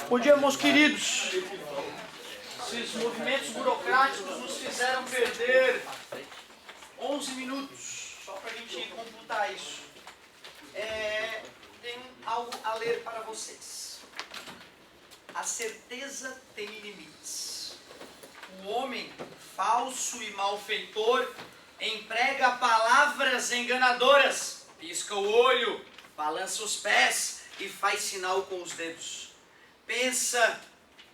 Bom dia, meus queridos. Esses movimentos burocráticos nos fizeram perder 11 minutos, só para a gente computar isso. Tem algo a ler para vocês. A certeza tem limites. O homem, falso e malfeitor, emprega palavras enganadoras, pisca o olho, balança os pés e faz sinal com os dedos. Pensa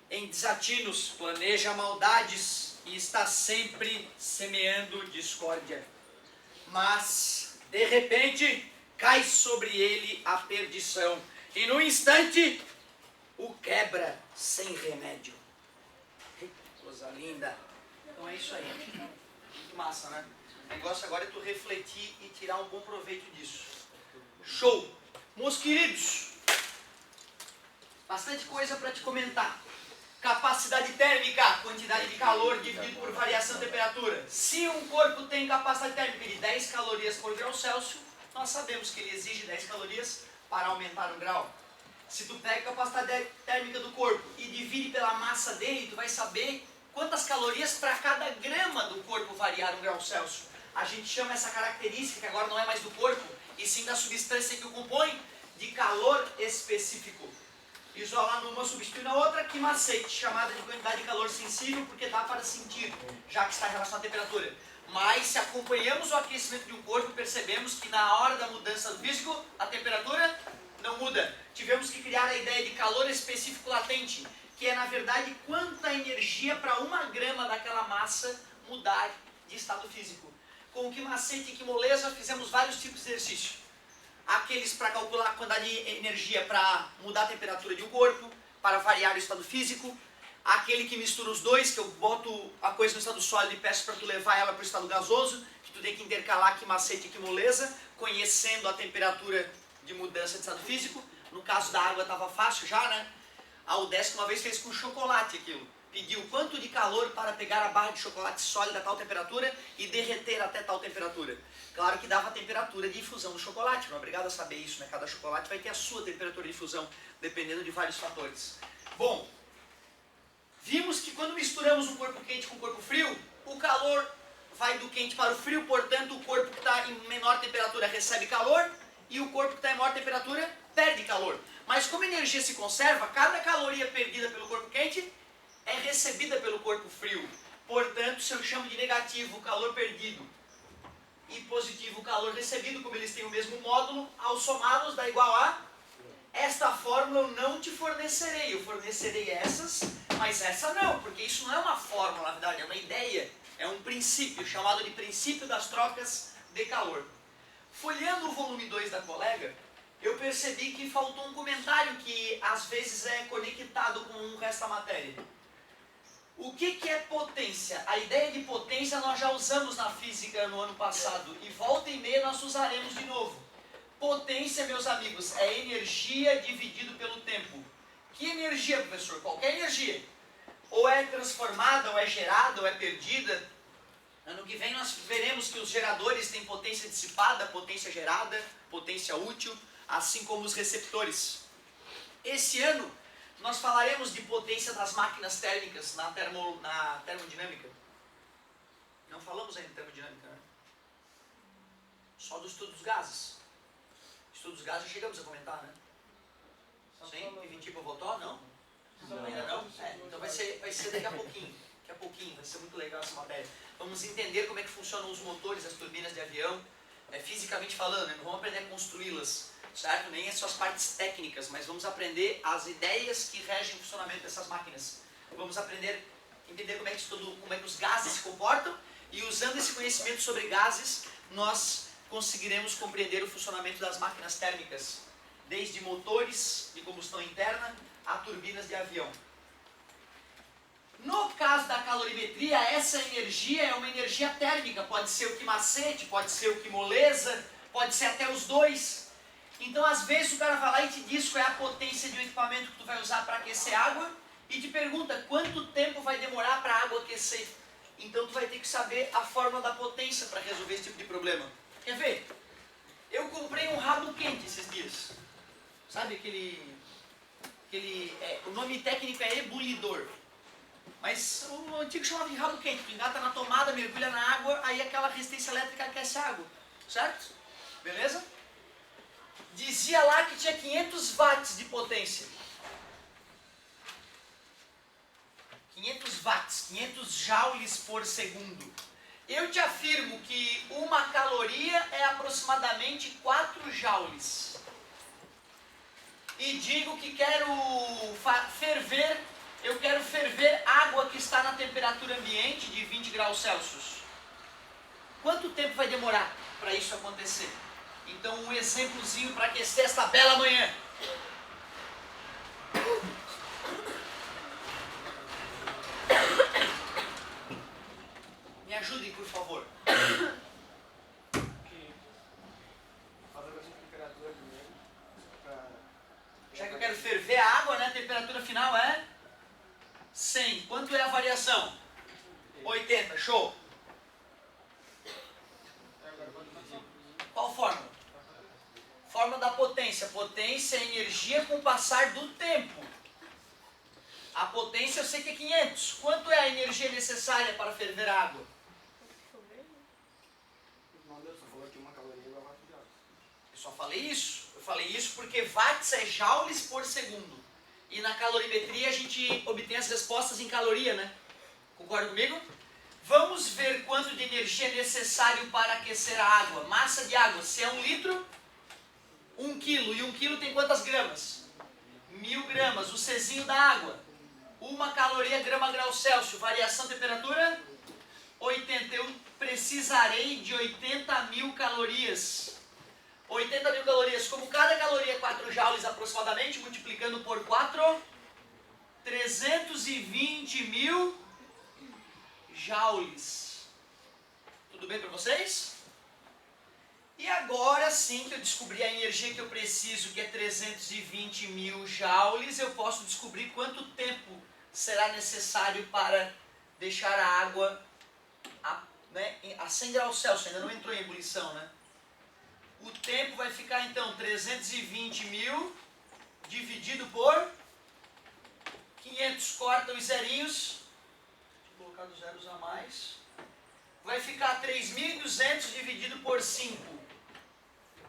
em desatinos, planeja maldades e está sempre semeando discórdia. Mas, de repente, cai sobre ele a perdição e, no instante, o quebra sem remédio. Que coisa linda! Então é isso aí. Muito massa, né? O negócio agora é tu refletir e tirar um bom proveito disso. Show! Meus queridos, bastante coisa para te comentar. Capacidade térmica, quantidade de calor dividido por variação de temperatura. Se um corpo tem capacidade térmica de 10 calorias por grau Celsius, nós sabemos que ele exige 10 calorias para aumentar um grau. Se tu pega a capacidade térmica do corpo e divide pela massa dele, tu vai saber quantas calorias para cada grama do corpo variar um grau Celsius. A gente chama essa característica, que agora não é mais do corpo, e sim da substância que o compõe, de calor específico. Isolar uma substitui na outra, que macete, chamada de quantidade de calor sensível, porque dá para sentir, já que está em relação à temperatura. Mas se acompanhamos o aquecimento de um corpo, percebemos que na hora da mudança do físico, a temperatura não muda. Tivemos que criar a ideia de calor específico latente, que é na verdade quanta energia para uma grama daquela massa mudar de estado físico. Com que macete e que moleza, fizemos vários tipos de exercício. Aqueles para calcular a quantidade de energia para mudar a temperatura de um corpo, para variar o estado físico. Aquele que mistura os dois, que eu boto a coisa no estado sólido e peço para tu levar ela para o estado gasoso, que tu tem que intercalar que macete e que moleza, conhecendo a temperatura de mudança de estado físico. No caso da água estava fácil já, né? A UDESC uma vez fez com chocolate aquilo. Pediu quanto de calor para pegar a barra de chocolate sólida a tal temperatura e derreter até tal temperatura. Claro que dava a temperatura de fusão do chocolate, não é obrigado a saber isso, né? Cada chocolate vai ter a sua temperatura de fusão, dependendo de vários fatores. Bom, vimos que quando misturamos um corpo quente com um corpo frio, o calor vai do quente para o frio, portanto o corpo que está em menor temperatura recebe calor e o corpo que está em maior temperatura perde calor. Mas como a energia se conserva, cada caloria perdida pelo corpo quente é recebida pelo corpo frio. Portanto, se eu chamo de negativo o calor perdido e positivo o calor recebido, como eles têm o mesmo módulo, ao somá-los dá igual a... Esta fórmula eu não te fornecerei, eu fornecerei essas, mas essa não, porque isso não é uma fórmula, na verdade, é uma ideia, é um princípio, chamado de princípio das trocas de calor. Folheando o volume 2 da colega, eu percebi que faltou um comentário que às vezes é conectado com o resto da matéria. O que é potência? A ideia de potência nós já usamos na física no ano passado e volta e meia nós usaremos de novo. Potência, meus amigos, é energia dividido pelo tempo. Que energia, professor? Qualquer energia. Ou é transformada, ou é gerada, ou é perdida. Ano que vem nós veremos que os geradores têm potência dissipada, potência gerada, potência útil, assim como os receptores. Esse ano nós falaremos de potência das máquinas térmicas na termodinâmica. Não falamos ainda de termodinâmica, né? Só do estudo dos gases. Estudo dos gases chegamos a comentar, né? Sim? E 20 votou? Não? Ainda não? Então vai ser daqui a pouquinho. Daqui a pouquinho, vai ser muito legal essa matéria. Vamos entender como é que funcionam os motores, as turbinas de avião, fisicamente falando, né? Não vamos aprender a construí-las, certo? Nem as suas partes técnicas, mas vamos aprender as ideias que regem o funcionamento dessas máquinas. Vamos aprender a entender como é que os gases se comportam e usando esse conhecimento sobre gases, nós conseguiremos compreender o funcionamento das máquinas térmicas, desde motores de combustão interna a turbinas de avião. No caso da calorimetria, essa energia é uma energia térmica, pode ser o que macete, pode ser o que moleza, pode ser até os dois. Então, às vezes, o cara vai lá e te diz qual é a potência de um equipamento que tu vai usar para aquecer água e te pergunta quanto tempo vai demorar para a água aquecer. Então tu vai ter que saber a fórmula da potência para resolver esse tipo de problema. Quer ver? Eu comprei um rabo quente esses dias. Sabe o nome técnico é ebulidor. Mas o antigo chamava de rabo quente. Tu engata na tomada, mergulha na água, aí aquela resistência elétrica aquece a água. Certo? Beleza? Dizia lá que tinha 500 watts de potência. 500 watts, 500 joules por segundo. Eu te afirmo que uma caloria é aproximadamente 4 joules. E digo que eu quero ferver água que está na temperatura ambiente de 20 graus Celsius. Quanto tempo vai demorar para isso acontecer? Então, um exemplozinho para aquecer esta bela manhã. Me ajudem, por favor. Já que eu quero ferver a água, né? A temperatura final é 100. Quanto é a variação? 80. Show. Qual fórmula? Fórmula da potência. Potência é energia com o passar do tempo. A potência eu sei que é 500. Quanto é a energia necessária para ferver a água? Eu só falei isso. Eu falei isso porque watts é joules por segundo. E na calorimetria a gente obtém as respostas em caloria, né? Concorda comigo? Vamos ver quanto de energia é necessário para aquecer a água. Massa de água, se é 1 litro, 1 quilo. E 1 quilo tem quantas gramas? 1000 gramas. O Czinho da água. 1 caloria grama grau Celsius. Variação de temperatura? 80. Eu precisarei de 80.000 calorias. 80.000 calorias. Como cada caloria é 4 joules aproximadamente, multiplicando por 4, 320.000 joules. Tudo bem para vocês? E agora sim que eu descobri a energia que eu preciso, que é 320.000 joules, eu posso descobrir quanto tempo será necessário para deixar a água a 100 graus Celsius. Ainda não entrou em ebulição, né? O tempo vai ficar então 320.000 dividido por 500. Corta os zerinhos. Vou colocar os zeros a mais. Vai ficar 3.200 dividido por 5.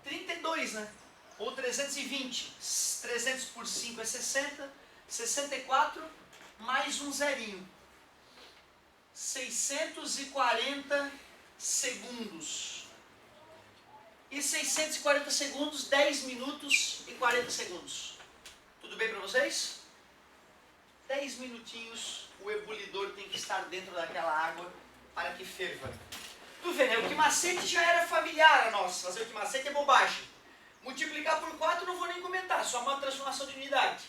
32, né? Ou 320. 300 por 5 é 60. 64 mais um zerinho. 640 segundos. E 640 segundos, 10 minutos e 40 segundos. Tudo bem para vocês? 10 minutinhos, o ebulidor tem que estar dentro daquela água para que ferva. Tu vê, né? O quimacete já era familiar a nós. Fazer o quimacete é bobagem. Multiplicar por 4 não vou nem comentar, só uma transformação de unidade.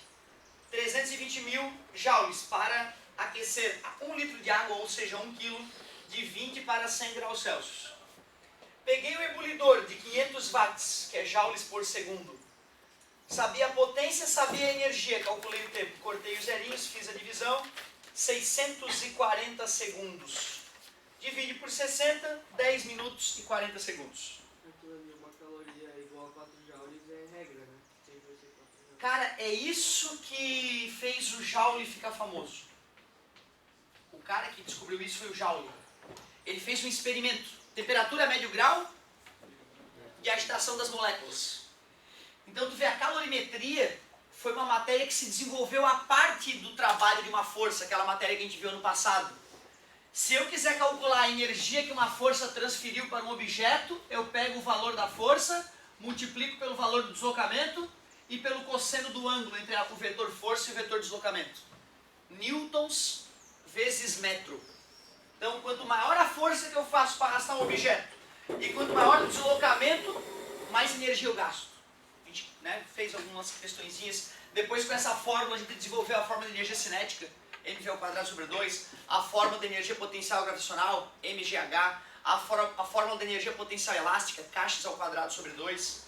320.000 joules para aquecer 1 litro de água, ou seja, 1 quilo, de 20 para 100 graus Celsius. Peguei o ebulidor de 500 watts, que é joules por segundo. Sabia a potência, sabia a energia. Calculei o tempo, cortei os zerinhos, fiz a divisão. 640 segundos. Divide por 60, 10 minutos e 40 segundos. Uma caloria igual a 4 joules é regra, né? Sempre vai ser 4 joules. Cara, é isso que fez o Joule ficar famoso. O cara que descobriu isso foi o Joule. Ele fez um experimento. Temperatura médio grau e agitação das moléculas. Então tu vê, a calorimetria foi uma matéria que se desenvolveu a parte do trabalho de uma força, aquela matéria que a gente viu ano passado. Se eu quiser calcular a energia que uma força transferiu para um objeto, eu pego o valor da força, multiplico pelo valor do deslocamento e pelo cosseno do ângulo entre o vetor força e o vetor deslocamento. Newtons vezes metro. Então, quanto maior a força que eu faço para arrastar um objeto e quanto maior o deslocamento, mais energia eu gasto. A gente fez algumas questõezinhas. Depois, com essa fórmula, a gente desenvolveu a fórmula de energia cinética, mv²/2, a fórmula de energia potencial gravitacional, mgh, a fórmula de energia potencial elástica, kh²/2.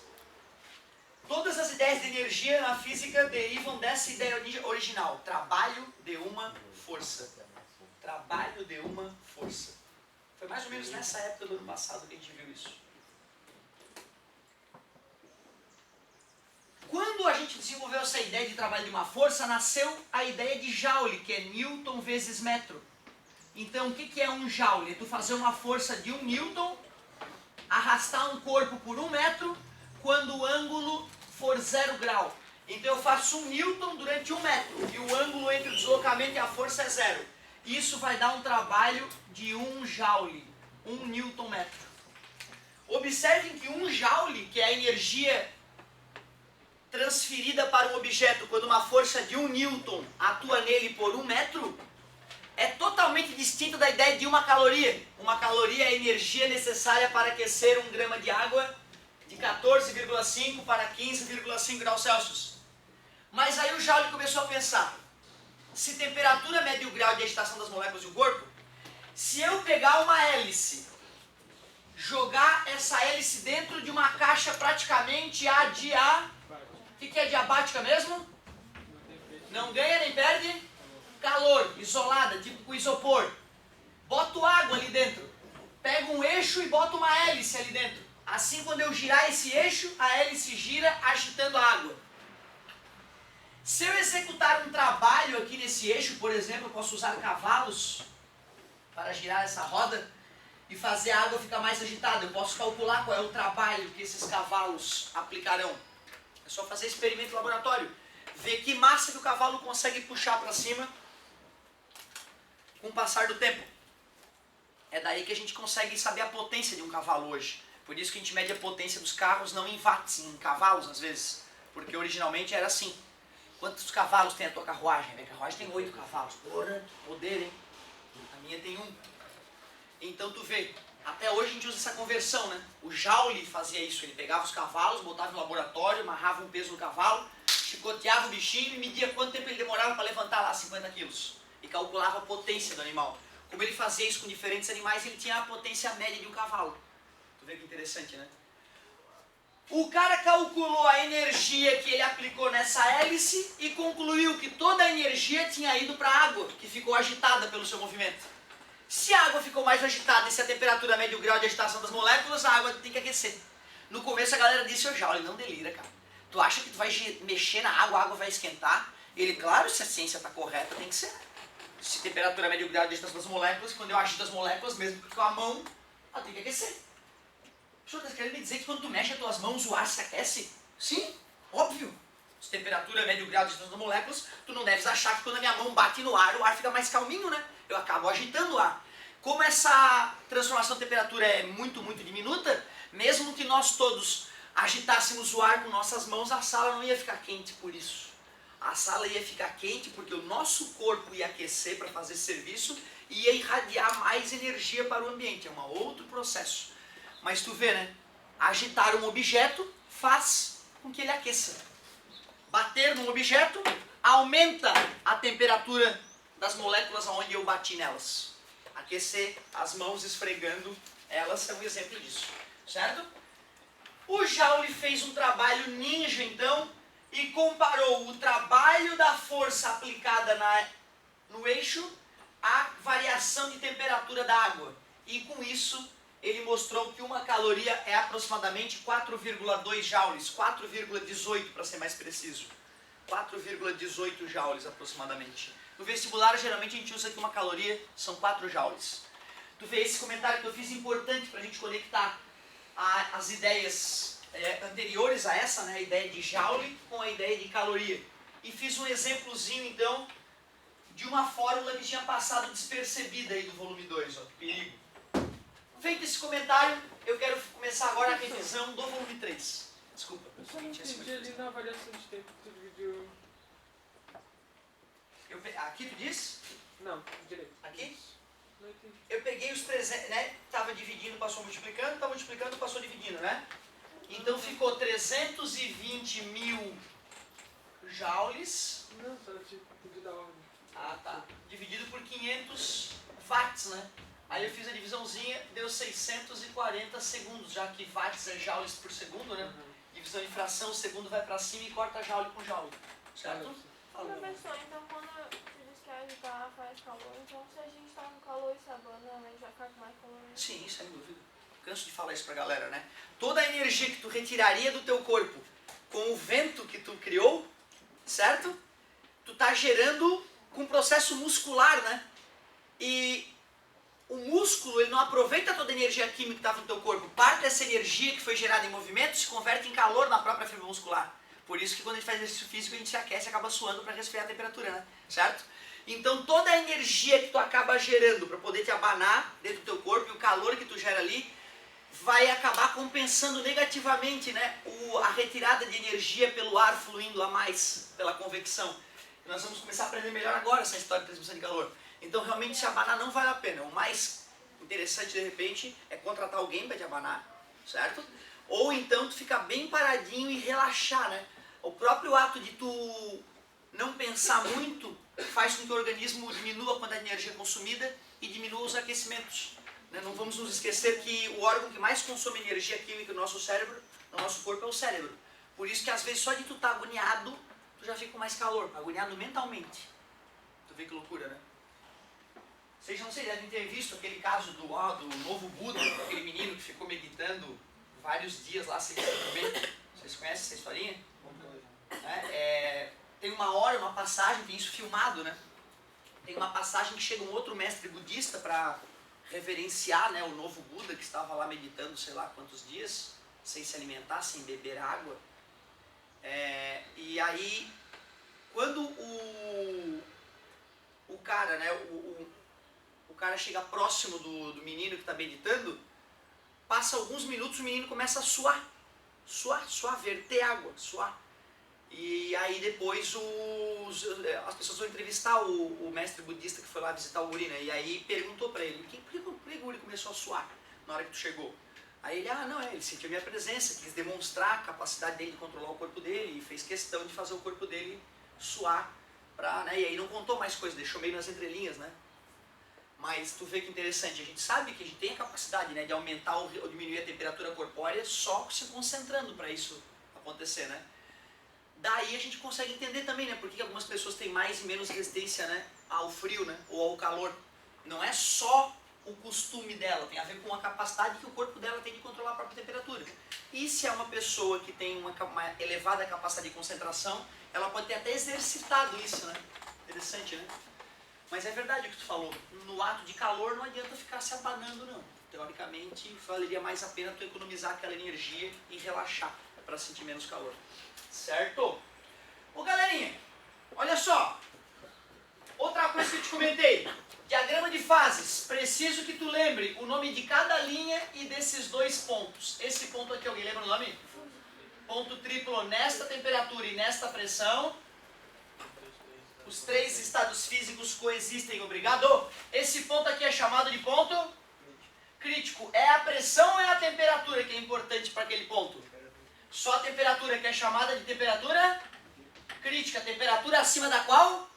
Todas as ideias de energia na física derivam dessa ideia original, trabalho de uma força. Trabalho de uma força. força. Foi mais ou menos nessa época do ano passado que a gente viu isso. Quando a gente desenvolveu essa ideia de trabalho de uma força, nasceu a ideia de Joule, que é Newton vezes metro. Então, o que é um Joule? É tu fazer uma força de 1 Newton, arrastar um corpo por 1 metro, quando o ângulo for 0 grau. Então eu faço 1 Newton durante 1 metro, e o ângulo entre o deslocamento e a força é 0. Isso vai dar um trabalho de 1 Joule, 1 Newton metro. Observem que 1 Joule, que é a energia transferida para um objeto quando uma força de 1 Newton atua nele por 1 metro, é totalmente distinto da ideia de uma caloria. Uma caloria é a energia necessária para aquecer 1 grama de água de 14,5 para 15,5 graus Celsius. Mas aí o Joule começou a pensar, se temperatura mede o grau de agitação das moléculas do corpo, se eu pegar uma hélice, jogar essa hélice dentro de uma caixa praticamente o que é diabática mesmo? Não ganha nem perde calor, isolada, tipo com isopor. Boto água ali dentro, pego um eixo e boto uma hélice ali dentro. Assim, quando eu girar esse eixo, a hélice gira agitando a água. Se eu executar um trabalho aqui nesse eixo, por exemplo, eu posso usar cavalos para girar essa roda e fazer a água ficar mais agitada. Eu posso calcular qual é o trabalho que esses cavalos aplicarão. É só fazer experimento em laboratório. Ver que massa que o cavalo consegue puxar para cima com o passar do tempo. É daí que a gente consegue saber a potência de um cavalo hoje. Por isso que a gente mede a potência dos carros não em watts, em cavalos às vezes. Porque originalmente era assim. Quantos cavalos tem a tua carruagem? A minha carruagem tem 8 cavalos. Porra, poder, hein? A minha tem 1. Então tu vê, até hoje a gente usa essa conversão, né? O Joule fazia isso, ele pegava os cavalos, botava no laboratório, amarrava um peso no cavalo, chicoteava o bichinho e media quanto tempo ele demorava para levantar lá 50 quilos. E calculava a potência do animal. Como ele fazia isso com diferentes animais, ele tinha a potência média de um cavalo. Tu vê que interessante, né? O cara calculou a energia que ele aplicou nessa hélice e concluiu que toda a energia tinha ido para a água, que ficou agitada pelo seu movimento. Se a água ficou mais agitada e se a temperatura mede o grau de agitação das moléculas, a água tem que aquecer. No começo a galera disse, ô Joule, não delira, cara. Tu acha que tu vai mexer na água, a água vai esquentar? Ele, claro, se a ciência está correta, tem que ser. Se a temperatura mede o grau de agitação das moléculas, quando eu agito as moléculas, mesmo com a mão, ela tem que aquecer. O senhor está querendo me dizer que quando tu mexe as tuas mãos, o ar se aquece? Sim, óbvio. Se a temperatura mede o grau de agitação das moléculas, tu não deves achar que quando a minha mão bate no ar, o ar fica mais calminho, né? Eu acabo agitando o ar. Como essa transformação de temperatura é muito, muito diminuta, mesmo que nós todos agitássemos o ar com nossas mãos, a sala não ia ficar quente por isso. A sala ia ficar quente porque o nosso corpo ia aquecer para fazer serviço e ia irradiar mais energia para o ambiente. É um outro processo. Mas tu vê, né? Agitar um objeto faz com que ele aqueça. Bater num objeto aumenta a temperatura das moléculas onde eu bati nelas. Aquecer as mãos esfregando elas é um exemplo disso. Certo? O Joule fez um trabalho ninja, então, e comparou o trabalho da força aplicada no eixo à variação de temperatura da água. E com isso, ele mostrou que uma caloria é aproximadamente 4,2 joules, 4,18 para ser mais preciso. 4,18 joules aproximadamente. No vestibular, geralmente a gente usa que uma caloria são 4 joules. Tu vê esse comentário que eu fiz importante para a gente conectar as ideias anteriores a essa, né, a ideia de joule com a ideia de caloria. E fiz um exemplozinho, então, de uma fórmula que tinha passado despercebida aí do volume 2, ó, perigo. Feito esse comentário, eu quero começar agora a revisão do volume 3. Desculpa. Eu só não entendi ali na avaliação de tempo que tu dividiu... Aqui tu diz? Não, direito. Aqui? Não entendi. Eu peguei os 300, né? Tava dividindo, passou multiplicando, tá multiplicando, passou dividindo, né? Então ficou 320 mil joules. Não, só tinha pedido da ordem. Ah, tá. Dividido por 500 watts, né? Aí eu fiz a divisãozinha, deu 640 segundos, já que watts é joules por segundo, né? Divisão em fração, o segundo vai pra cima e corta joule com joule. Certo? Professor, então quando você diz que a tá, faz calor, então se a gente tá com calor e se abana, a gente vai ficar com mais calor. Sim, sem dúvida. Canso de falar isso pra galera, né? Toda a energia que tu retiraria do teu corpo com o vento que tu criou, certo? Tu tá gerando com um processo muscular, né? E o músculo, ele não aproveita toda a energia química que estava no teu corpo. Parte dessa energia que foi gerada em movimento se converte em calor na própria fibra muscular. Por isso que quando a gente faz exercício físico, a gente se aquece e acaba suando para resfriar a temperatura, né? Certo? Então toda a energia que tu acaba gerando para poder te abanar dentro do teu corpo e o calor que tu gera ali, vai acabar compensando negativamente, né, a retirada de energia pelo ar fluindo a mais, pela convecção. Nós vamos começar a aprender melhor agora essa história de transmissão de calor. Então realmente se abanar não vale a pena. O mais interessante de repente é contratar alguém para te abanar, certo? Ou então tu ficar bem paradinho e relaxar, né? O próprio ato de tu não pensar muito faz com que o organismo diminua a quantidade de energia consumida e diminua os aquecimentos. Não vamos nos esquecer que o órgão que mais consome energia química no nosso cérebro, no nosso corpo, é o cérebro. Por isso que às vezes só de tu estar agoniado, tu já fica com mais calor, agoniado mentalmente. Tu vê que loucura, né? Vocês não sei, devem ter visto aquele caso do novo Buda, aquele menino que ficou meditando vários dias lá sem comer. Vocês conhecem essa historinha? Tem uma hora, uma passagem, tem isso filmado, né? Tem uma passagem que chega um outro mestre budista para reverenciar, né, o novo Buda que estava lá meditando sei lá quantos dias, sem se alimentar, sem beber água. E aí, quando o cara, né, o cara chega próximo do menino que está meditando, passa alguns minutos, o menino começa a suar, verter água, suar. E aí depois as pessoas vão entrevistar o mestre budista que foi lá visitar o guri, né? E aí perguntou pra ele, por que o guri começou a suar na hora que tu chegou? Aí ele, ele sentiu a minha presença, quis demonstrar a capacidade dele de controlar o corpo dele e fez questão de fazer o corpo dele suar, né? E aí não contou mais coisas, deixou meio nas entrelinhas, né? Mas tu vê que interessante, a gente sabe que a gente tem a capacidade, né, de aumentar ou diminuir a temperatura corpórea só se concentrando para isso acontecer, né? Daí a gente consegue entender também, né, por que algumas pessoas têm mais e menos resistência, né, ao frio, né, ou ao calor. Não é só o costume dela, tem a ver com a capacidade que o corpo dela tem de controlar a própria temperatura. E se é uma pessoa que tem uma elevada capacidade de concentração, ela pode ter até exercitado isso, né? Interessante, né? Mas é verdade o que tu falou, no ato de calor não adianta ficar se abanando, não. Teoricamente, valeria mais a pena tu economizar aquela energia e relaxar para sentir menos calor. Certo? Ô galerinha, olha só. Outra coisa que eu te comentei. Diagrama de fases. Preciso que tu lembre o nome de cada linha e desses dois pontos. Esse ponto aqui, alguém lembra o nome? Ponto triplo nesta temperatura e nesta pressão. Os três estados físicos coexistem, obrigado. Esse ponto aqui é chamado de ponto crítico. É a pressão ou é a temperatura que é importante para aquele ponto? Só a temperatura que é chamada de temperatura crítica. Temperatura acima da qual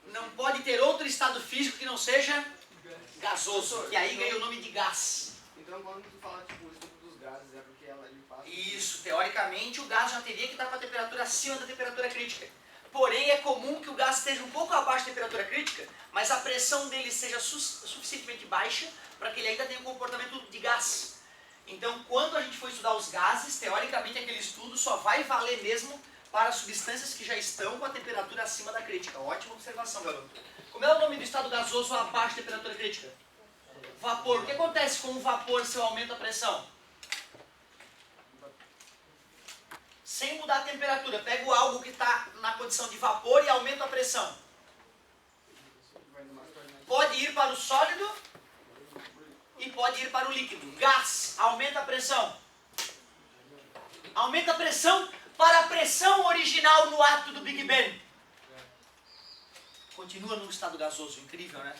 não pode ter outro estado físico que não seja gasoso. Que aí ganha o nome de gás. Então quando tu fala tipo, o estudo dos gases, é porque ele passa... Isso, teoricamente o gás já teria que estar com a temperatura acima da temperatura crítica. Porém, é comum que o gás esteja um pouco abaixo da temperatura crítica, mas a pressão dele seja suficientemente baixa para que ele ainda tenha um comportamento de gás. Então, quando a gente for estudar os gases, teoricamente aquele estudo só vai valer mesmo para substâncias que já estão com a temperatura acima da crítica. Ótima observação, garoto. Como é o nome do estado gasoso abaixo da temperatura crítica? Vapor. O que acontece com o vapor se eu aumento a pressão? Sem mudar a temperatura, pego algo que está na condição de vapor e aumento a pressão. Pode ir para o sólido e pode ir para o líquido. Gás, aumenta a pressão. Aumenta a pressão para a pressão original no ato do Big Bang. Continua no estado gasoso, incrível, né?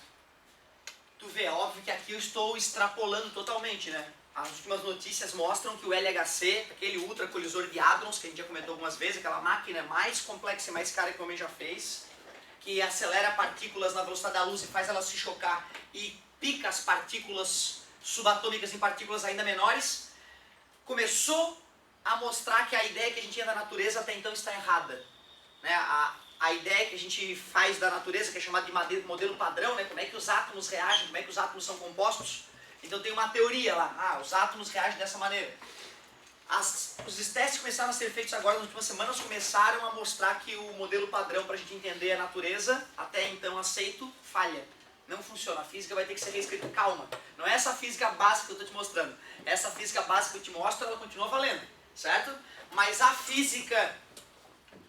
Tu vê, é óbvio que aqui eu estou extrapolando totalmente, né? As últimas notícias mostram que o LHC, aquele ultracolisor de hadrons, que a gente já comentou algumas vezes, aquela máquina mais complexa e mais cara que o homem já fez, que acelera partículas na velocidade da luz e faz elas se chocar e pica as partículas subatômicas em partículas ainda menores, começou a mostrar que a ideia que a gente tinha da natureza até então está errada. Né? A a ideia que a gente faz da natureza, que é chamada de modelo padrão, né? Como é que os átomos reagem, como é que os átomos são compostos. Então tem uma teoria lá, os átomos reagem dessa maneira. Os testes começaram a ser feitos agora, nas últimas semanas, começaram a mostrar que o modelo padrão para a gente entender a natureza, até então aceito, falha. Não funciona, a física vai ter que ser reescrita. Calma, não é essa física básica que eu estou te mostrando. Essa física básica que eu te mostro, ela continua valendo, certo? Mas a física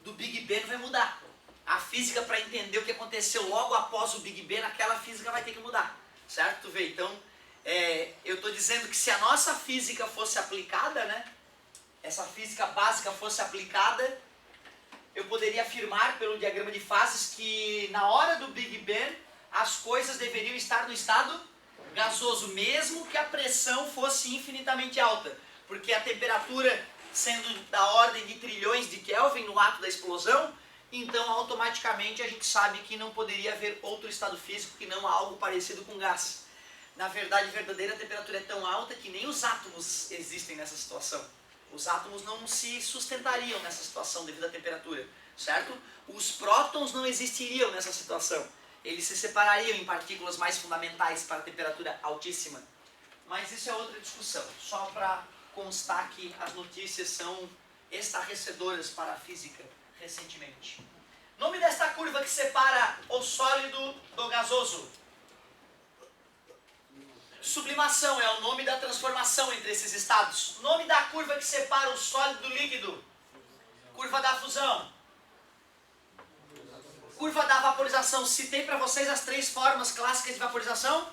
do Big Bang vai mudar. A física para entender o que aconteceu logo após o Big Bang, aquela física vai ter que mudar, certo? Tu vê, então, eu estou dizendo que se a nossa física fosse aplicada, né? Essa física básica fosse aplicada, eu poderia afirmar pelo diagrama de fases que na hora do Big Bang as coisas deveriam estar no estado gasoso, mesmo que a pressão fosse infinitamente alta, porque a temperatura sendo da ordem de trilhões de Kelvin no ato da explosão, então automaticamente a gente sabe que não poderia haver outro estado físico que não algo parecido com gás. Na verdade, a verdadeira temperatura é tão alta que nem os átomos existem nessa situação. Os átomos não se sustentariam nessa situação devido à temperatura, certo? Os prótons não existiriam nessa situação. Eles se separariam em partículas mais fundamentais para a temperatura altíssima. Mas isso é outra discussão. Só para constar que as notícias são estarrecedoras para a física recentemente. Nome desta curva que separa o sólido do gasoso. Sublimação é o nome da transformação entre esses estados. Nome da curva que separa o sólido do líquido. Curva da fusão. Curva da vaporização. Citei para vocês as 3 formas clássicas de vaporização.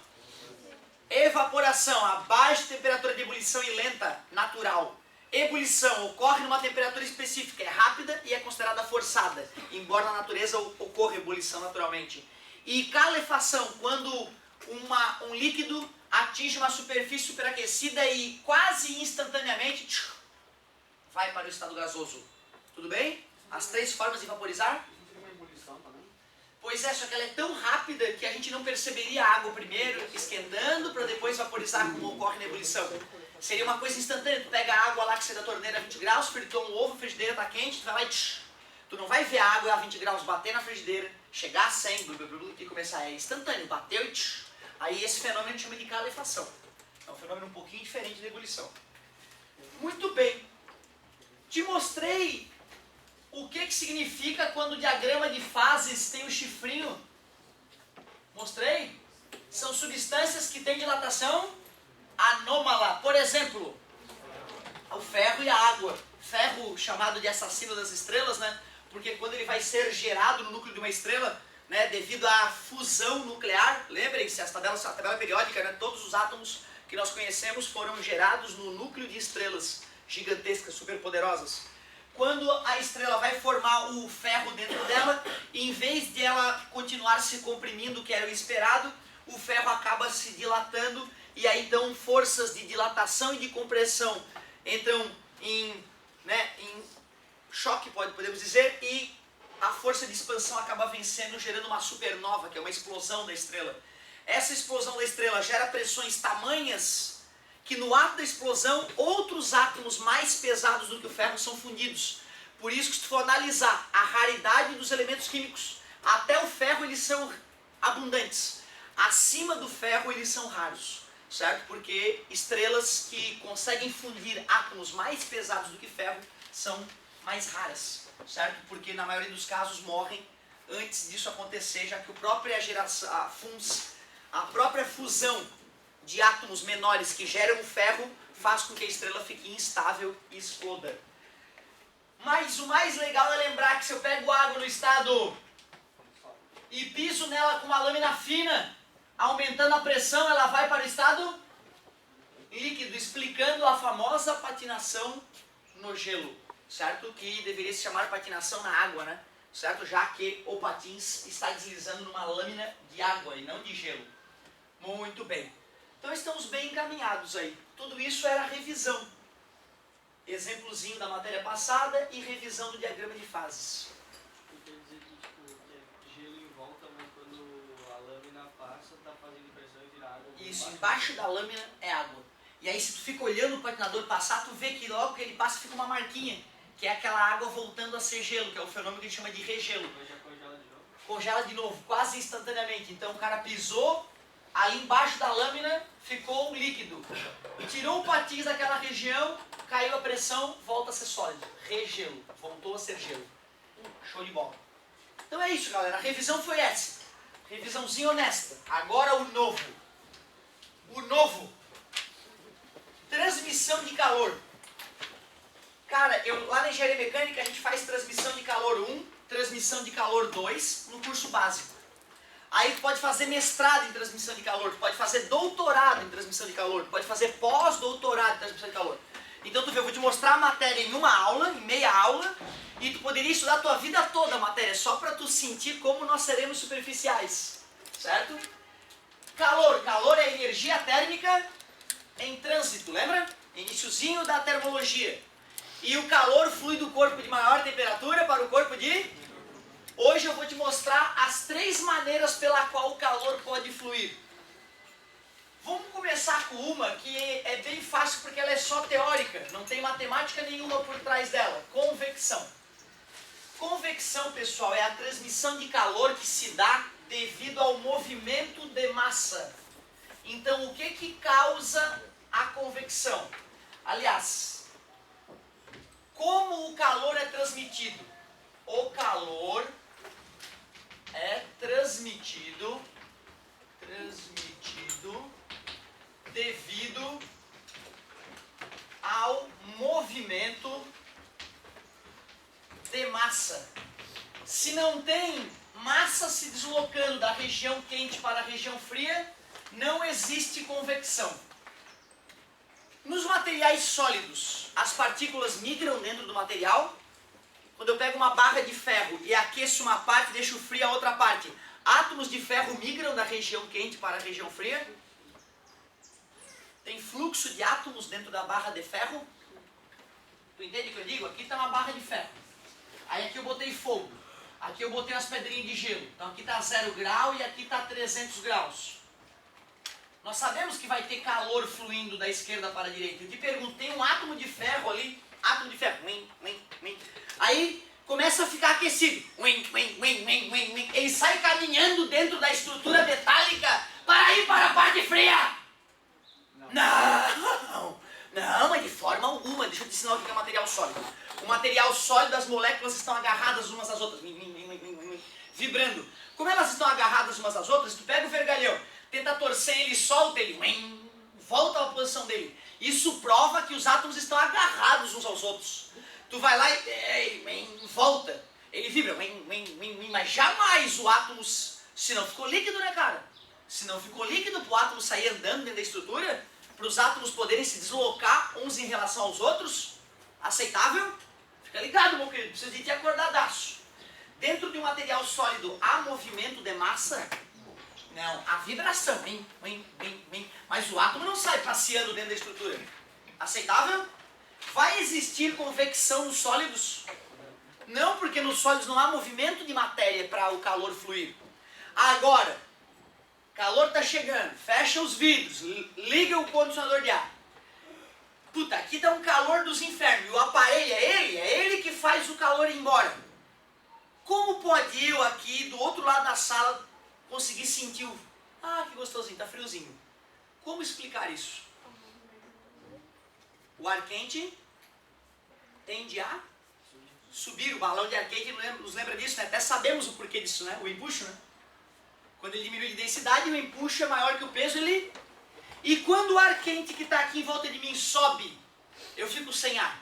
Evaporação, a baixa temperatura de ebulição e lenta, natural. Ebulição ocorre numa temperatura específica, é rápida e é considerada forçada, embora na natureza ocorra ebulição naturalmente. E calefação, quando um líquido atinge uma superfície superaquecida e quase instantaneamente vai para o estado gasoso. Tudo bem? As 3 formas de vaporizar? Pois é, só que ela é tão rápida que a gente não perceberia a água primeiro esquentando para depois vaporizar como ocorre na ebulição. Seria uma coisa instantânea. Tu pega a água lá que sai da torneira a 20 graus, fritou um ovo, a frigideira está quente, tu vai lá e tu não vai ver a água a 20 graus bater na frigideira, chegar a 100 e começar. É instantâneo, bateu e aí esse fenômeno a gente chama de calefação. É um fenômeno um pouquinho diferente da ebulição. Muito bem. Te mostrei o que significa quando o diagrama de fases tem o chifrinho. Mostrei? São substâncias que têm dilatação anômala. Por exemplo, o ferro e a água. Ferro chamado de assassino das estrelas, né? Porque quando ele vai ser gerado no núcleo de uma estrela, né, devido à fusão nuclear, lembrem-se, a tabela periódica, né, todos os átomos que nós conhecemos foram gerados no núcleo de estrelas gigantescas, superpoderosas. Quando a estrela vai formar o ferro dentro dela, em vez de ela continuar se comprimindo, que era o esperado, o ferro acaba se dilatando e aí então forças de dilatação e de compressão entram em choque, podemos dizer, e a força de expansão acaba vencendo, gerando uma supernova, que é uma explosão da estrela. Essa explosão da estrela gera pressões tamanhas que no ato da explosão, outros átomos mais pesados do que o ferro são fundidos. Por isso que se tu for analisar a raridade dos elementos químicos, até o ferro eles são abundantes. Acima do ferro eles são raros, certo? Porque estrelas que conseguem fundir átomos mais pesados do que ferro são mais raras, certo? Porque na maioria dos casos morrem antes disso acontecer, já que a própria fusão de átomos menores que geram o ferro faz com que a estrela fique instável e exploda. Mas o mais legal é lembrar que se eu pego água no estado e piso nela com uma lâmina fina, aumentando a pressão, ela vai para o estado líquido, explicando a famosa patinação no gelo, certo? Que deveria se chamar patinação na água, né? Certo? Já que o patins está deslizando numa lâmina de água e não de gelo. Muito bem. Então estamos bem encaminhados aí. Tudo isso era revisão. Exemplozinho da matéria passada e revisão do diagrama de fases. Quer dizer que gelo em volta, mas quando a lâmina passa, está fazendo pressão e vira água. Isso, embaixo da lâmina é água. E aí se tu fica olhando o patinador passar, tu vê que logo que ele passa fica uma marquinha, que é aquela água voltando a ser gelo, que é o fenômeno que a gente chama de regelo. Mas já congela de novo, quase instantaneamente. Então o cara pisou, ali embaixo da lâmina ficou um líquido. Tirou o patins daquela região, caiu a pressão, volta a ser sólido. Regelo, voltou a ser gelo. Show de bola. Então é isso, galera. A revisão foi essa. Revisãozinha honesta. Agora o novo. O novo. Transmissão de calor. Cara, lá na engenharia mecânica a gente faz transmissão de calor 1, transmissão de calor 2 no curso básico. Aí tu pode fazer mestrado em transmissão de calor, tu pode fazer doutorado em transmissão de calor, tu pode fazer pós-doutorado em transmissão de calor. Então tu vê, eu vou te mostrar a matéria em uma aula, em meia aula, e tu poderia estudar a tua vida toda a matéria, só para tu sentir como nós seremos superficiais. Certo? Calor. Calor é energia térmica em trânsito, lembra? Iniciozinho da termologia. E o calor flui do corpo de maior temperatura para o corpo de... Hoje eu vou te mostrar as 3 maneiras pela qual o calor pode fluir. Vamos começar com uma que é bem fácil porque ela é só teórica, não tem matemática nenhuma por trás dela. Convecção. Convecção, pessoal, é a transmissão de calor que se dá devido ao movimento de massa. Então, o que causa a convecção? Aliás, como o calor é transmitido? O calor é transmitido devido ao movimento de massa. Se não tem massa se deslocando da região quente para a região fria, não existe convecção. Nos materiais sólidos, as partículas migram dentro do material. Quando eu pego uma barra de ferro e aqueço uma parte e deixo fria a outra parte, átomos de ferro migram da região quente para a região fria. Tem fluxo de átomos dentro da barra de ferro. Tu entende o que eu digo? Aqui está uma barra de ferro. Aí aqui eu botei fogo. Aqui eu botei umas pedrinhas de gelo. Então aqui está 0 grau e aqui está 300 graus. Nós sabemos que vai ter calor fluindo da esquerda para a direita. Eu te pergunto, tem um átomo de ferro ali? Átomo de ferro. Aí começa a ficar aquecido. Ele sai caminhando dentro da estrutura metálica para ir para a parte fria. Não, mas de forma alguma. Deixa eu te ensinar o que é material sólido. O material sólido, as moléculas estão agarradas umas às outras, vibrando. Como elas estão agarradas umas às outras, tu pega o vergalhão, tenta torcer ele, solta ele, volta à posição dele. Isso prova que os átomos estão agarrados uns aos outros. Tu vai lá e volta. Ele vibra, mas jamais o átomo, se não ficou líquido, né, cara? Se não ficou líquido para o átomo sair andando dentro da estrutura, para os átomos poderem se deslocar uns em relação aos outros, aceitável? Fica ligado, meu querido, precisa de te acordadaço. Dentro de um material sólido há movimento de massa? Não, há vibração, mas o átomo não sai passeando dentro da estrutura. Aceitável? Vai existir convecção nos sólidos? Não, porque nos sólidos não há movimento de matéria para o calor fluir. Agora, calor está chegando, fecha os vidros, liga o condicionador de ar. Puta, aqui está um calor dos infernos, e o aparelho é ele que faz o calor ir embora. Como pode eu aqui, do outro lado da sala, conseguir sentir o... Ah, que gostosinho, tá friozinho. Como explicar isso? O ar quente tende a subir. O balão de ar quente nos lembra disso, né? Até sabemos o porquê disso, né? O empuxo, né? Quando ele diminui de densidade, o empuxo é maior que o peso, ele... E quando o ar quente que está aqui em volta de mim sobe, eu fico sem ar?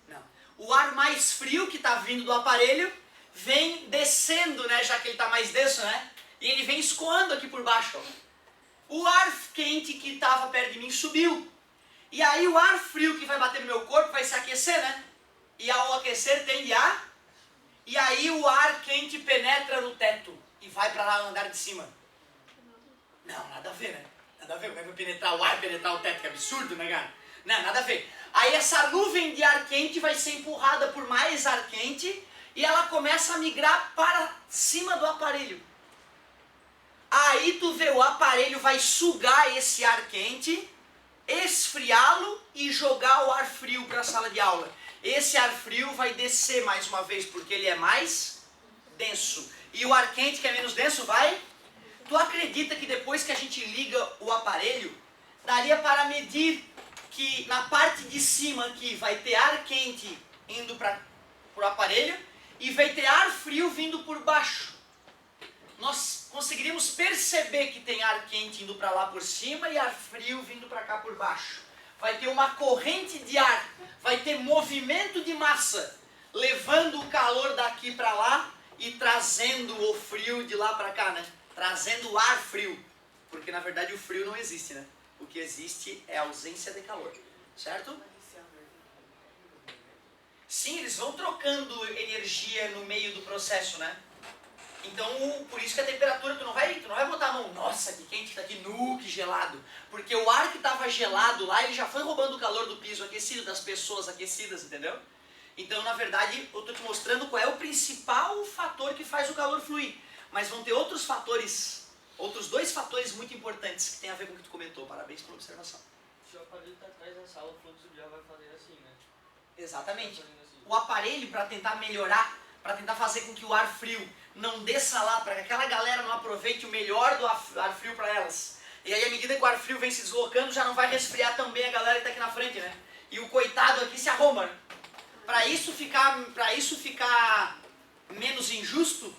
Não. O ar mais frio que está vindo do aparelho vem descendo, né? Já que ele está mais denso, né? E ele vem escoando aqui por baixo, ó. O ar quente que estava perto de mim subiu. E aí o ar frio que vai bater no meu corpo vai se aquecer, né? E ao aquecer tende a... E aí o ar quente penetra no teto e vai para lá no andar de cima. Não, nada a ver, né? Nada a ver. Como é que vai penetrar o ar, penetrar o teto? Que absurdo, né, cara? Não, nada a ver. Aí essa nuvem de ar quente vai ser empurrada por mais ar quente e ela começa a migrar para cima do aparelho. Aí tu vê, o aparelho vai sugar esse ar quente, esfriá-lo e jogar o ar frio para a sala de aula. Esse ar frio vai descer mais uma vez porque ele é mais denso. E o ar quente, que é menos denso, vai... Tu acredita que depois que a gente liga o aparelho, daria para medir que na parte de cima aqui vai ter ar quente indo para o aparelho e vai ter ar frio vindo por baixo. Nós conseguiríamos perceber que tem ar quente indo para lá por cima e ar frio vindo para cá por baixo. Vai ter uma corrente de ar, vai ter movimento de massa, levando o calor daqui para lá e trazendo o frio de lá para cá, né? Trazendo o ar frio, porque na verdade o frio não existe, né? O que existe é a ausência de calor, certo? Sim, eles vão trocando energia no meio do processo, né? Então, por isso que a temperatura, tu não vai botar a mão, nossa, que quente que tá aqui, que gelado. Porque o ar que estava gelado lá, ele já foi roubando o calor do piso aquecido, das pessoas aquecidas, entendeu? Então, na verdade, eu estou te mostrando qual é o principal fator que faz o calor fluir. Mas vão ter outros fatores, outros dois fatores muito importantes que tem a ver com o que tu comentou. Parabéns pela observação. Se o aparelho está atrás da sala, o fluxo de ar vai fazer assim, né? Exatamente. O aparelho, para tentar melhorar, para tentar fazer com que o ar frio não desça lá, para que aquela galera não aproveite o melhor do ar frio para elas. E aí, à medida que o ar frio vem se deslocando, já não vai resfriar também a galera que está aqui na frente, né? E o coitado aqui se arruma, né? Para isso ficar menos injusto,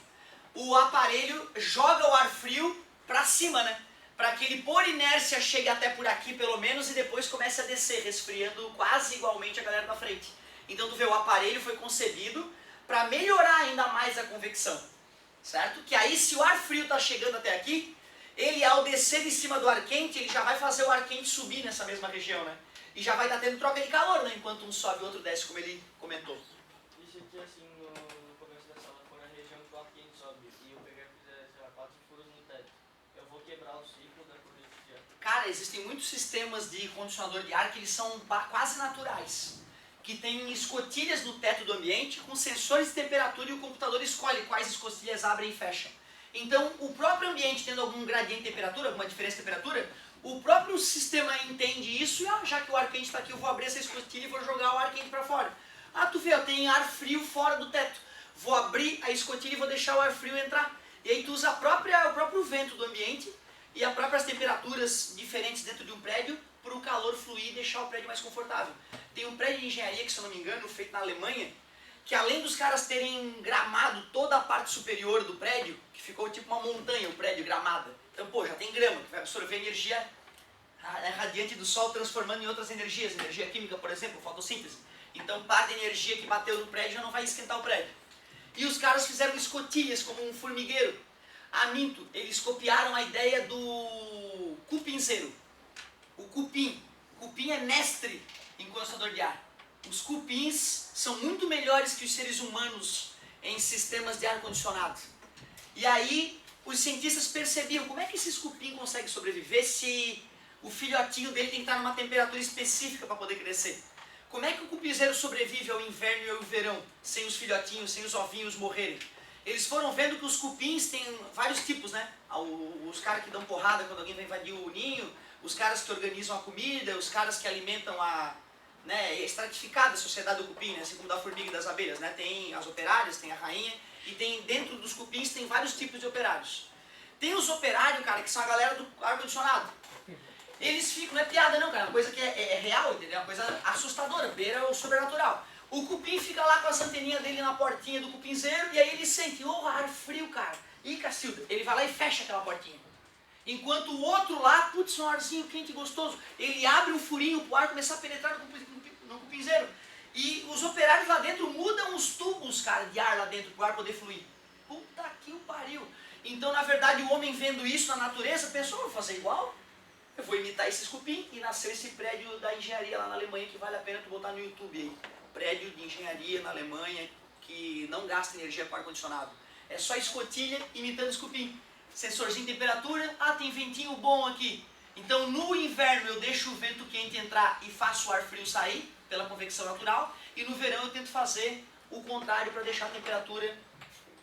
o aparelho joga o ar frio para cima, né? Para que ele, por inércia, chegue até por aqui, pelo menos, e depois comece a descer, resfriando quase igualmente a galera da frente. Então, tu vê, o aparelho foi concebido para melhorar ainda mais a convecção, certo? Que aí, se o ar frio está chegando até aqui, ele, ao descer em cima do ar quente, ele já vai fazer o ar quente subir nessa mesma região, né? E já vai estar tendo troca de calor, né? Enquanto um sobe e o outro desce, como ele comentou. Isso aqui, assim, no começo da sala, quando a região do ar quente sobe e eu pegar e fizer, sei lá, 4 furos no teto, eu vou quebrar o ciclo da corrente de ar. Cara, existem muitos sistemas de condicionador de ar que eles são quase naturais. Que tem escotilhas no teto do ambiente com sensores de temperatura e o computador escolhe quais escotilhas abrem e fecham. Então, o próprio ambiente tendo algum gradiente de temperatura, alguma diferença de temperatura, o próprio sistema entende isso e, já que o ar quente está aqui, eu vou abrir essa escotilha e vou jogar o ar quente para fora. Tu vê, tem ar frio fora do teto. Vou abrir a escotilha e vou deixar o ar frio entrar. E aí tu usa o próprio vento do ambiente e as próprias temperaturas diferentes dentro de um prédio para o calor fluir e deixar o prédio mais confortável. Tem um prédio de engenharia, que se eu não me engano, feito na Alemanha, que além dos caras terem gramado toda a parte superior do prédio, que ficou tipo uma montanha, o prédio gramada. Então, já tem grama, que vai absorver energia radiante do sol, transformando em outras energias, energia química, por exemplo, fotossíntese. Então, parte da energia que bateu no prédio já não vai esquentar o prédio. E os caras fizeram escotilhas, como um formigueiro. Minto, eles copiaram a ideia do cupinzeiro. O cupim é mestre em condensador de ar. Os cupins são muito melhores que os seres humanos em sistemas de ar-condicionado. E aí, os cientistas percebiam como é que esses cupins conseguem sobreviver se o filhotinho dele tem que estar numa temperatura específica para poder crescer. Como é que o cupinzeiro sobrevive ao inverno e ao verão, sem os filhotinhos, sem os ovinhos morrerem? Eles foram vendo que os cupins têm vários tipos, né? Os caras que dão porrada quando alguém vai invadir o ninho, os caras que organizam a comida, os caras que alimentam é estratificada a sociedade do cupim, né? Assim como da formiga e das abelhas, né? Tem as operárias, tem a rainha, e dentro dos cupins tem vários tipos de operários. Tem os operários, cara, que são a galera do ar-condicionado. Eles ficam, não é piada não, cara, é uma coisa que é real, entendeu? É uma coisa assustadora, beira o sobrenatural. O cupim fica lá com as anteninhas dele na portinha do cupinzeiro, e aí ele sente, ar frio, cara. Ih, Cacilda, ele vai lá e fecha aquela portinha. Enquanto o outro lá, putz, um arzinho quente e gostoso, ele abre um furinho pro ar começar a penetrar no cupinzeiro. E os operários lá dentro mudam os tubos, cara, de ar lá dentro, pro ar poder fluir. Puta que o pariu. Então, na verdade, o homem vendo isso na natureza, pensou, vou fazer igual. Eu vou imitar esses cupim, e nasceu esse prédio da engenharia lá na Alemanha, que vale a pena tu botar no YouTube aí. Prédio de engenharia na Alemanha, que não gasta energia com ar-condicionado. É só escotilha imitando os cupim. Sensorzinho de temperatura, tem ventinho bom aqui. Então no inverno eu deixo o vento quente entrar e faço o ar frio sair, pela convecção natural, e no verão eu tento fazer o contrário para deixar a temperatura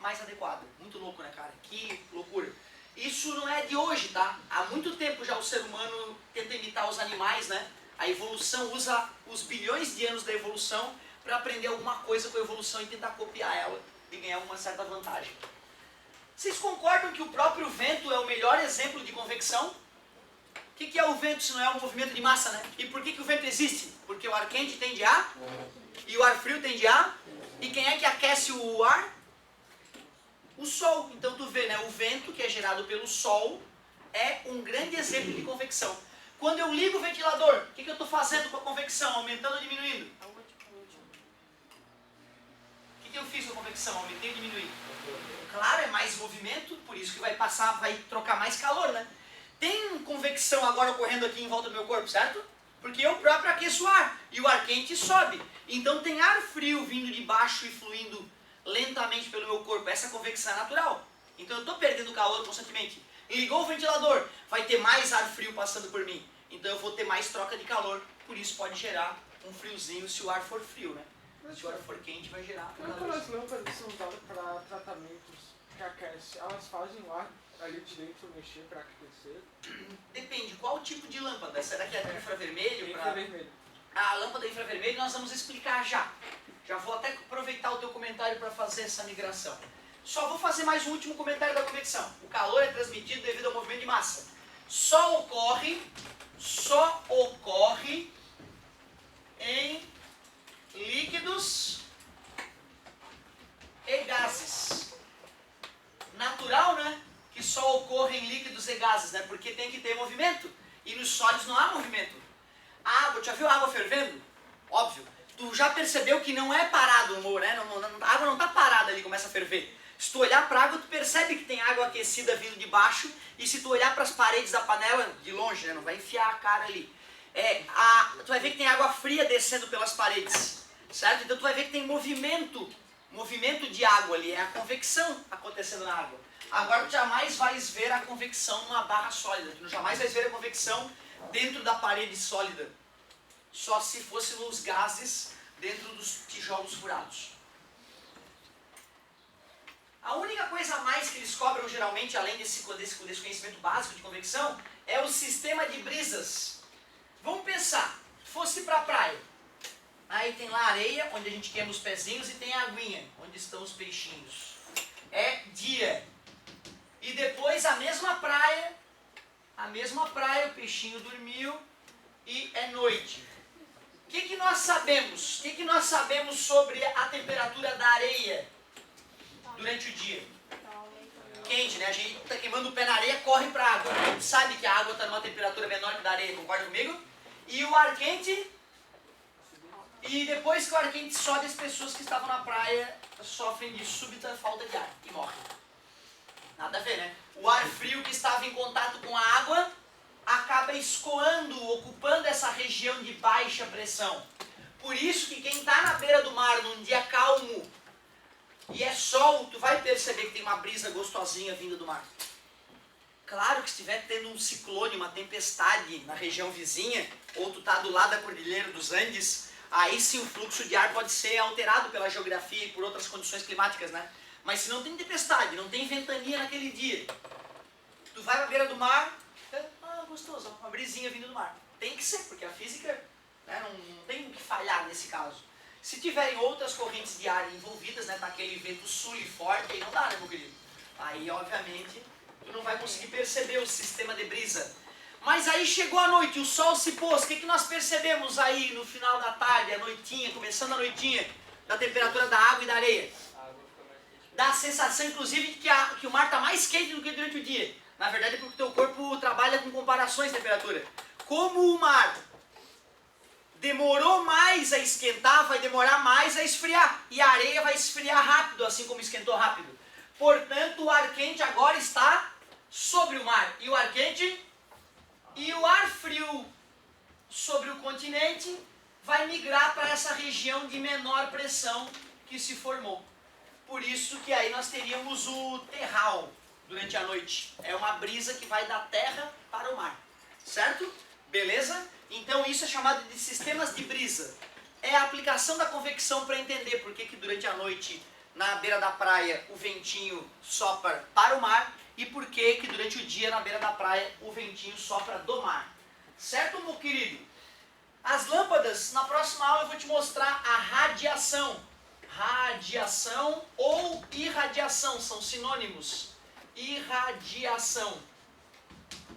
mais adequada. Muito louco, né, cara? Que loucura. Isso não é de hoje, tá? Há muito tempo já o ser humano tenta imitar os animais, né? A evolução usa os bilhões de anos da evolução para aprender alguma coisa com a evolução e tentar copiar ela de ganhar uma certa vantagem. Vocês concordam que o próprio vento é o melhor exemplo de convecção? O que é o vento se não é um movimento de massa, né? E por que o vento existe? Porque o ar quente tende a e o ar frio tende a. E quem é que aquece o ar? O sol. Então tu vê, né? O vento que é gerado pelo sol é um grande exemplo de convecção. Quando eu ligo o ventilador, o que eu estou fazendo com a convecção? Aumentando ou diminuindo? O que eu fiz com a convecção? Aumentei ou diminuí? Claro, é mais movimento, por isso que vai passar, vai trocar mais calor, né? Tem convecção agora ocorrendo aqui em volta do meu corpo, certo? Porque eu próprio aqueço o ar e o ar quente sobe. Então tem ar frio vindo de baixo e fluindo lentamente pelo meu corpo. Essa convecção é natural. Então eu estou perdendo calor constantemente. Ligou o ventilador, vai ter mais ar frio passando por mim. Então eu vou ter mais troca de calor. Por isso pode gerar um friozinho se o ar for frio, né? Se o ar for quente, vai gerar calor. Aquelas lâmpadas são usadas para tratamentos que aquecem, elas fazem o ar ali de dentro mexer para aquecer? Depende, qual tipo de lâmpada? Será que é infravermelho? Infravermelho. A lâmpada infravermelho nós vamos explicar já. Já vou até aproveitar o teu comentário para fazer essa migração. Só vou fazer mais um último comentário da convecção. O calor é transmitido devido ao movimento de massa. Só ocorre em líquidos e gases. Natural, né? Que só ocorre em líquidos e gases, né? Porque tem que ter movimento. E nos sólidos não há movimento. A água, já viu a água fervendo? Óbvio. Tu já percebeu que não é parado, né? A água não está parada ali, começa a ferver. Se tu olhar para a água, tu percebe que tem água aquecida vindo de baixo. E se tu olhar para as paredes da panela, de longe, né? Não vai enfiar a cara ali. Tu vai ver que tem água fria descendo pelas paredes. Certo? Então tu vai ver que tem movimento de água ali. É a convecção acontecendo na água. Agora tu jamais vais ver a convecção numa barra sólida. Tu jamais vais ver a convecção dentro da parede sólida. Só se fosse nos gases dentro dos tijolos furados. A única coisa a mais que eles cobram geralmente, além desse conhecimento básico de convecção, é o sistema de brisas. Vamos pensar, fosse para a praia. Aí tem lá areia, onde a gente queima os pezinhos, e tem a aguinha, onde estão os peixinhos. É dia. E depois a mesma praia, o peixinho dormiu e é noite. O que nós sabemos? O que nós sabemos sobre a temperatura da areia durante o dia? Quente, né? A gente está queimando o pé na areia, corre para a água. A gente sabe que a água está numa temperatura menor que da areia, concorda comigo? E o ar quente... E depois que o ar quente sobe, as pessoas que estavam na praia sofrem de súbita falta de ar e morrem. Nada a ver, né? O ar frio que estava em contato com a água acaba escoando, ocupando essa região de baixa pressão. Por isso que quem está na beira do mar num dia calmo e é sol, tu vai perceber que tem uma brisa gostosinha vinda do mar. Claro que se estiver tendo um ciclone, uma tempestade na região vizinha, ou tu está do lado da Cordilheira dos Andes, aí sim o fluxo de ar pode ser alterado pela geografia e por outras condições climáticas, né? Mas se não tem tempestade, não tem ventania naquele dia, tu vai para a beira do mar, gostoso, uma brisinha vindo do mar. Tem que ser, porque a física, né, não tem que falhar nesse caso. Se tiverem outras correntes de ar envolvidas, né, tá aquele vento sul e forte, aí não dá, né, meu querido? Aí, obviamente, tu não vai conseguir perceber o sistema de brisa. Mas aí chegou a noite, o sol se pôs, o que nós percebemos aí no final da tarde, a noitinha, começando a noitinha, da temperatura da água e da areia? Dá a sensação, inclusive, que o mar está mais quente do que durante o dia. Na verdade, é porque o teu corpo trabalha com comparações de temperatura. Como o mar demorou mais a esquentar, vai demorar mais a esfriar. E a areia vai esfriar rápido, assim como esquentou rápido. Portanto, o ar quente agora está sobre o mar. E o ar quente e o ar frio sobre o continente vai migrar para essa região de menor pressão que se formou. Por isso que aí nós teríamos o terral durante a noite. É uma brisa que vai da terra para o mar. Certo? Beleza? Então isso é chamado de sistemas de brisa. É a aplicação da convecção para entender por que durante a noite, na beira da praia, o ventinho sopra para o mar e por que durante o dia, na beira da praia, o ventinho sopra do mar. Certo, meu querido? As lâmpadas, na próxima aula eu vou te mostrar a radiação. Radiação ou irradiação são sinônimos. Irradiação,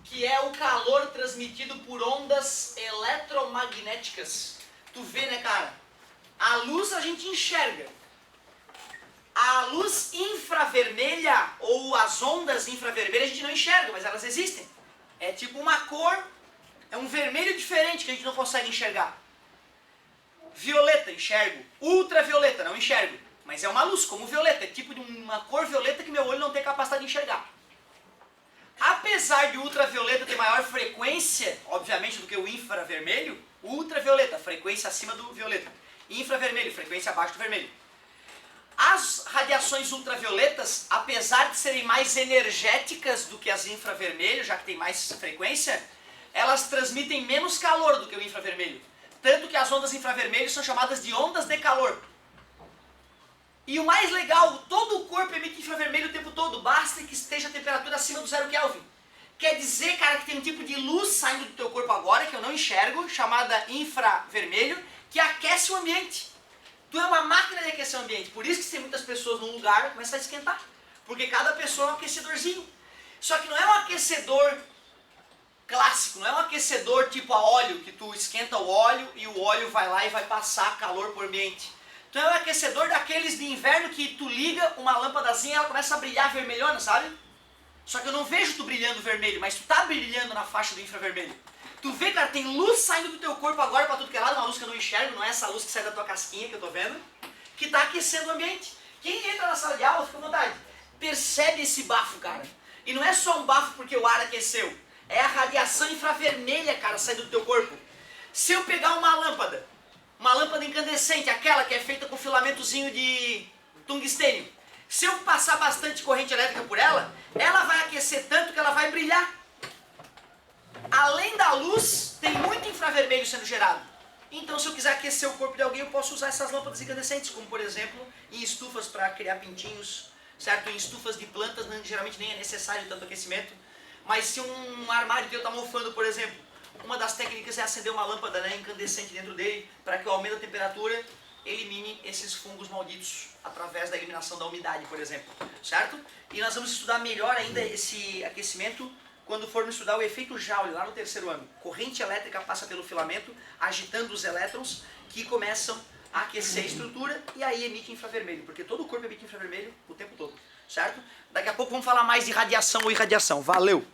que é o calor transmitido por ondas eletromagnéticas. Tu vê, né, cara? A luz a gente enxerga. A luz infravermelha ou as ondas infravermelhas a gente não enxerga, mas elas existem. É tipo uma cor, é um vermelho diferente que a gente não consegue enxergar. Violeta, enxergo. Ultravioleta, não enxergo. Mas é uma luz, como violeta. É tipo de uma cor violeta que meu olho não tem capacidade de enxergar. Apesar de ultravioleta ter maior frequência, obviamente, do que o infravermelho, ultravioleta, frequência acima do violeta. Infravermelho, frequência abaixo do vermelho. As radiações ultravioletas, apesar de serem mais energéticas do que as infravermelho, já que tem mais frequência, elas transmitem menos calor do que o infravermelho. Tanto que as ondas infravermelhas são chamadas de ondas de calor. E o mais legal, todo o corpo emite infravermelho o tempo todo, basta que esteja a temperatura acima do 0 Kelvin. Quer dizer, cara, que tem um tipo de luz saindo do teu corpo agora, que eu não enxergo, chamada infravermelho, que aquece o ambiente. Tu é uma máquina de aquecer o ambiente, por isso que tem muitas pessoas num lugar começa a esquentar. Porque cada pessoa é um aquecedorzinho. Só que não é um aquecedor clássico, não é um aquecedor tipo a óleo, que tu esquenta o óleo e o óleo vai lá e vai passar calor pro ambiente. Tu é um aquecedor daqueles de inverno que tu liga uma lâmpadazinha e ela começa a brilhar vermelhona, sabe? Só que eu não vejo tu brilhando vermelho, mas tu tá brilhando na faixa do infravermelho. Tu vê, cara, tem luz saindo do teu corpo agora pra tudo que é lado, uma luz que eu não enxergo, não é essa luz que sai da tua casquinha que eu tô vendo, que tá aquecendo o ambiente. Quem entra na sala de aula, fica à vontade, percebe esse bafo, cara. E não é só um bafo porque o ar aqueceu, é a radiação infravermelha, cara, saindo do teu corpo. Se eu pegar uma lâmpada incandescente, aquela que é feita com filamentozinho de tungstênio, se eu passar bastante corrente elétrica por ela, ela vai aquecer tanto que ela vai brilhar. Além da luz, tem muito infravermelho sendo gerado. Então, se eu quiser aquecer o corpo de alguém, eu posso usar essas lâmpadas incandescentes, como por exemplo, em estufas para criar pintinhos, certo? Em estufas de plantas, geralmente nem é necessário tanto aquecimento. Mas se um armário teu está mofando, por exemplo, uma das técnicas é acender uma lâmpada, né, incandescente dentro dele, para que ao aumento da temperatura elimine esses fungos malditos, através da eliminação da umidade, por exemplo, certo? E nós vamos estudar melhor ainda esse aquecimento quando formos estudar o efeito Joule, lá no 3º ano. Corrente elétrica passa pelo filamento, agitando os elétrons, que começam a aquecer a estrutura, e aí emite infravermelho, porque todo o corpo emite infravermelho o tempo todo, certo? Daqui a pouco vamos falar mais de radiação ou irradiação. Valeu!